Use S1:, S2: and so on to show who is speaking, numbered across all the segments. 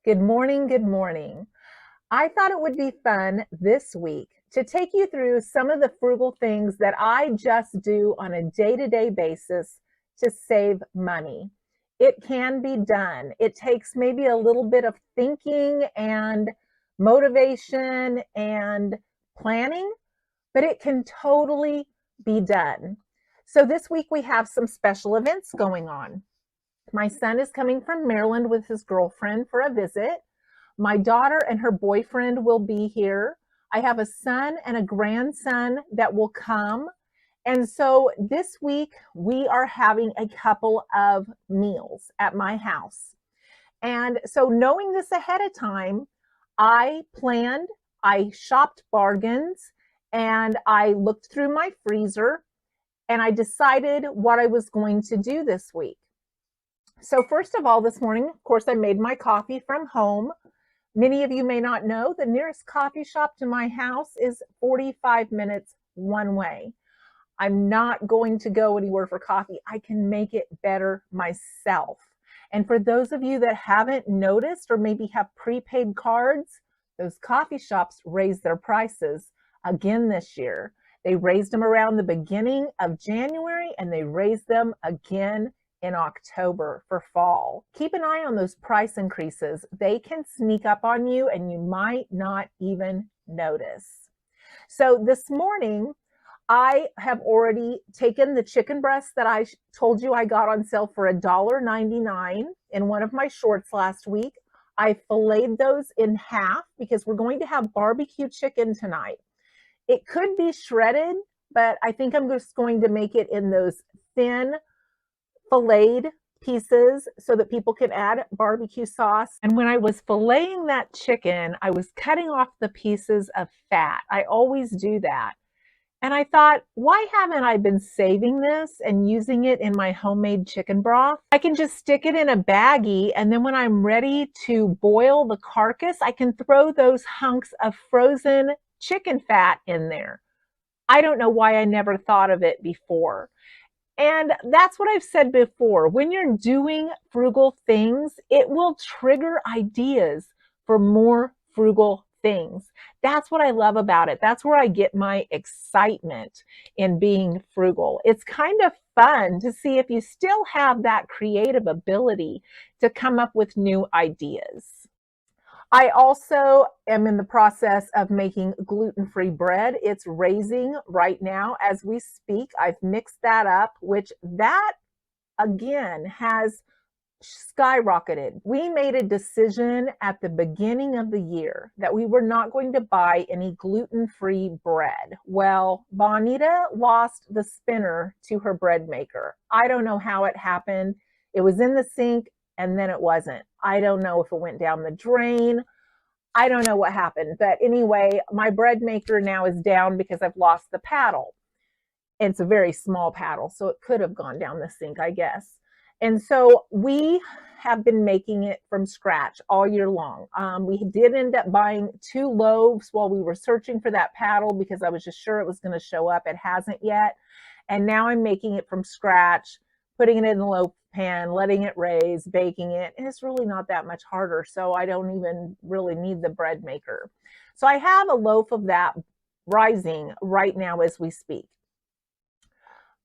S1: Good morning. Good morning. I thought it would be fun this week to take you through some of the frugal things that I just do on a day to day basis to save money. It can be done. It takes maybe a little bit of thinking and motivation and planning, but it can totally be done. So, this week we have some special events going on. My son is coming from Maryland with his girlfriend for a visit. My daughter and her boyfriend will be here. I have a son and a grandson that will come. And so this week we are having a couple of meals at my house. And so knowing this ahead of time, I planned, I shopped bargains, and I looked through my freezer and I decided what I was going to do this week. So first of all, this morning, of course, I made my coffee from home. Many of you may not know the nearest coffee shop to my house is 45 minutes one way. I'm not going to go anywhere for coffee. I can make it better myself. And for those of you that haven't noticed or maybe have prepaid cards, those coffee shops raised their prices again this year. They raised them around the beginning of January and they raised them again in October for fall. Keep an eye on those price increases. They can sneak up on you and you might not even notice. So this morning, I have already taken the chicken breasts that I told you I got on sale for $1.99 in one of my shorts last week. I filleted those in half because we're going to have barbecue chicken tonight. It could be shredded, but I think I'm just going to make it in those thin filleted pieces so that people can add barbecue sauce. And when I was filleting that chicken, I was cutting off the pieces of fat. I always do that. And I thought, why haven't I been saving this and using it in my homemade chicken broth? I can just stick it in a baggie, and then when I'm ready to boil the carcass, I can throw those hunks of frozen chicken fat in there. I don't know why I never thought of it before. And that's what I've said before. When you're doing frugal things, it will trigger ideas for more frugal things. That's what I love about it. That's where I get my excitement in being frugal. It's kind of fun to see if you still have that creative ability to come up with new ideas. I also am in the process of making gluten-free bread. It's raising right now as we speak. I've mixed that up, which that again has skyrocketed. We made a decision at the beginning of the year that we were not going to buy any gluten-free bread. Well, Bonita lost the spinner to her bread maker. I don't know how it happened. It was in the sink and then it wasn't. I don't know if it went down the drain. I don't know what happened. But anyway, my bread maker now is down because I've lost the paddle. It's a very small paddle, so it could have gone down the sink, I guess. And so we have been making it from scratch all year long. We did end up buying 2 loaves while we were searching for that paddle because I was just sure it was going to show up. It hasn't yet. And now I'm making it from scratch, putting it in the loaf pan, letting it raise, baking it. And it's really not that much harder. So I don't even really need the bread maker. So I have a loaf of that rising right now as we speak.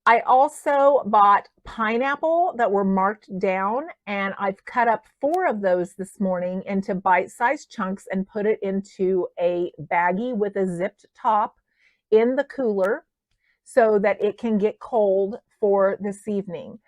S1: I also bought pineapple that were marked down, and I've cut up 4 of those this morning into bite-sized chunks and put it into a baggie with a zipped top in the cooler so that it can get cold for this evening.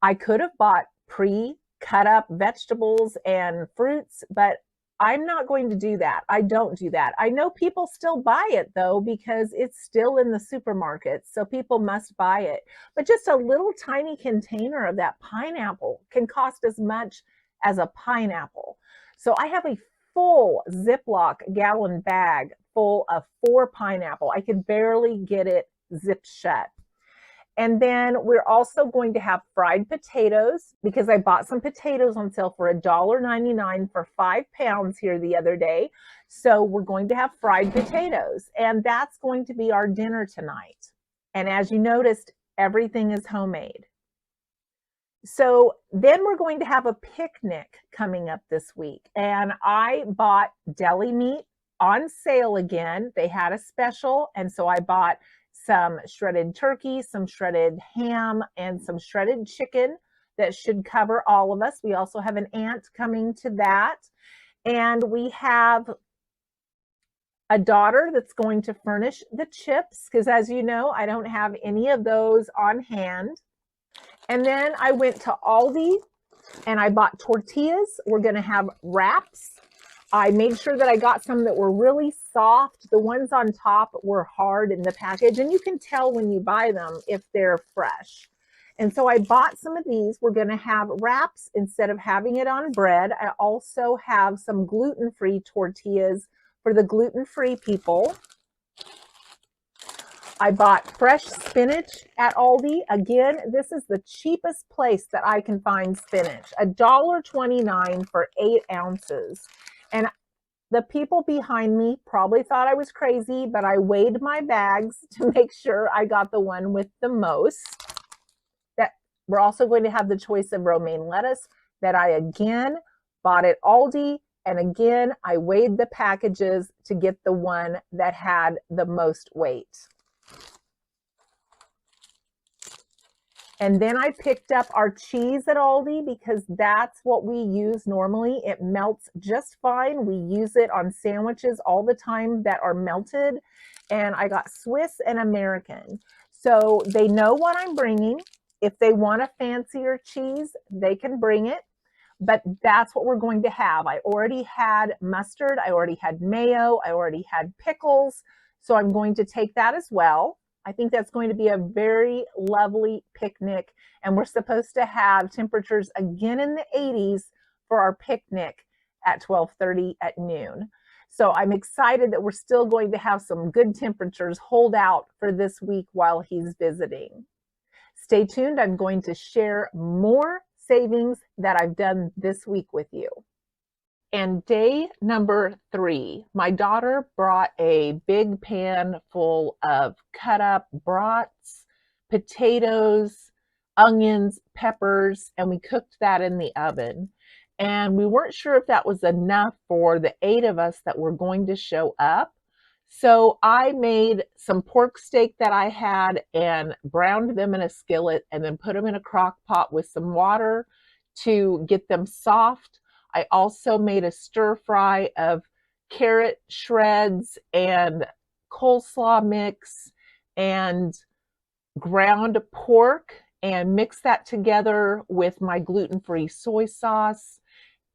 S1: I could have bought pre-cut up vegetables and fruits, but I'm not going to do that. I don't do that. I know people still buy it though, because it's still in the supermarket. So people must buy it. But just a little tiny container of that pineapple can cost as much as a pineapple. So I have a full Ziploc gallon bag full of 4 pineapple. I could barely get it zipped shut. And then we're also going to have fried potatoes because I bought some potatoes on sale for $1.99 for 5 pounds here the other day. So we're going to have fried potatoes, and that's going to be our dinner tonight. And as you noticed, everything is homemade. So then we're going to have a picnic coming up this week. And I bought deli meat on sale again. They had a special. And so I bought some shredded turkey, some shredded ham, and some shredded chicken that should cover all of us. We also have an aunt coming to that. And we have a daughter that's going to furnish the chips because, as you know, I don't have any of those on hand. And then I went to Aldi and I bought tortillas. We're going to have wraps. I made sure that I got some that were really soft. The ones on top were hard in the package, and you can tell when you buy them if they're fresh. And so I bought some of these. We're going to have wraps instead of having it on bread. I also have some gluten-free tortillas for the gluten-free people. I bought fresh spinach at Aldi. Again, this is the cheapest place that I can find spinach. $1.29 for 8 ounces. And the people behind me probably thought I was crazy, but I weighed my bags to make sure I got the one with the most. That we're also going to have the choice of romaine lettuce that I again bought at Aldi. And again, I weighed the packages to get the one that had the most weight. And then I picked up our cheese at Aldi because that's what we use normally. It melts just fine. We use it on sandwiches all the time that are melted. And I got Swiss and American. So they know what I'm bringing. If they want a fancier cheese, they can bring it. But that's what we're going to have. I already had mustard. I already had mayo. I already had pickles. So I'm going to take that as well. I think that's going to be a very lovely picnic. And we're supposed to have temperatures again in the 80s for our picnic at 12:30 at noon. So I'm excited that we're still going to have some good temperatures hold out for this week while he's visiting. Stay tuned. I'm going to share more savings that I've done this week with you. And day number 3, my daughter brought a big pan full of cut up brats, potatoes, onions, peppers, and we cooked that in the oven. And we weren't sure if that was enough for the 8 of us that were going to show up. So I made some pork steak that I had and browned them in a skillet and then put them in a crock pot with some water to get them soft. I also made a stir fry of carrot shreds and coleslaw mix and ground pork and mixed that together with my gluten-free soy sauce.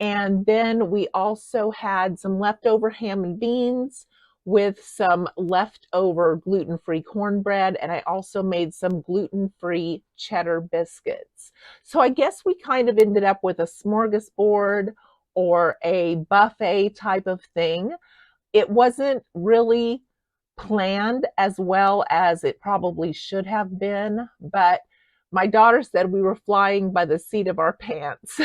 S1: And then we also had some leftover ham and beans with some leftover gluten-free cornbread, and I also made some gluten-free cheddar biscuits. So I guess we kind of ended up with a smorgasbord or a buffet type of thing. It wasn't really planned as well as it probably should have been, but my daughter said we were flying by the seat of our pants.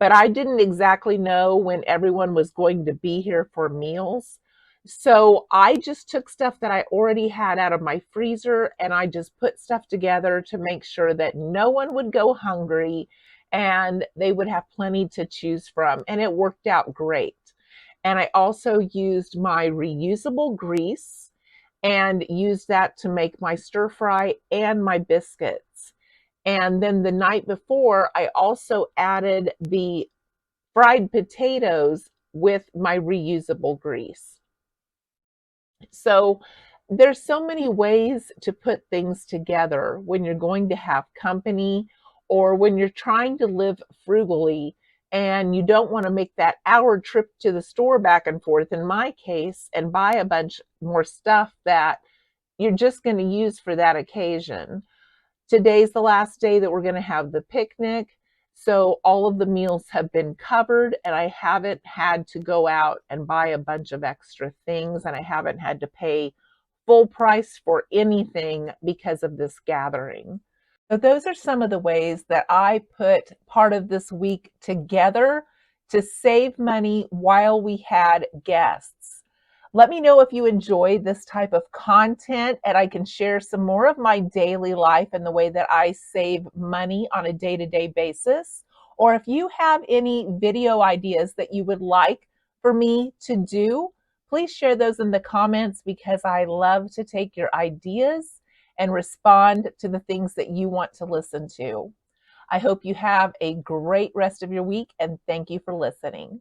S1: But I didn't exactly know when everyone was going to be here for meals. So I just took stuff that I already had out of my freezer and I just put stuff together to make sure that no one would go hungry and they would have plenty to choose from. And it worked out great. And I also used my reusable grease and used that to make my stir fry and my biscuits. And then the night before, I also added the fried potatoes with my reusable grease. So there's so many ways to put things together when you're going to have company or when you're trying to live frugally and you don't want to make that hour trip to the store back and forth, in my case, and buy a bunch more stuff that you're just going to use for that occasion. Today's the last day that we're going to have the picnic. So all of the meals have been covered and I haven't had to go out and buy a bunch of extra things and I haven't had to pay full price for anything because of this gathering. So those are some of the ways that I put part of this week together to save money while we had guests. Let me know if you enjoy this type of content and I can share some more of my daily life and the way that I save money on a day-to-day basis. Or if you have any video ideas that you would like for me to do, please share those in the comments because I love to take your ideas and respond to the things that you want to listen to. I hope you have a great rest of your week and thank you for listening.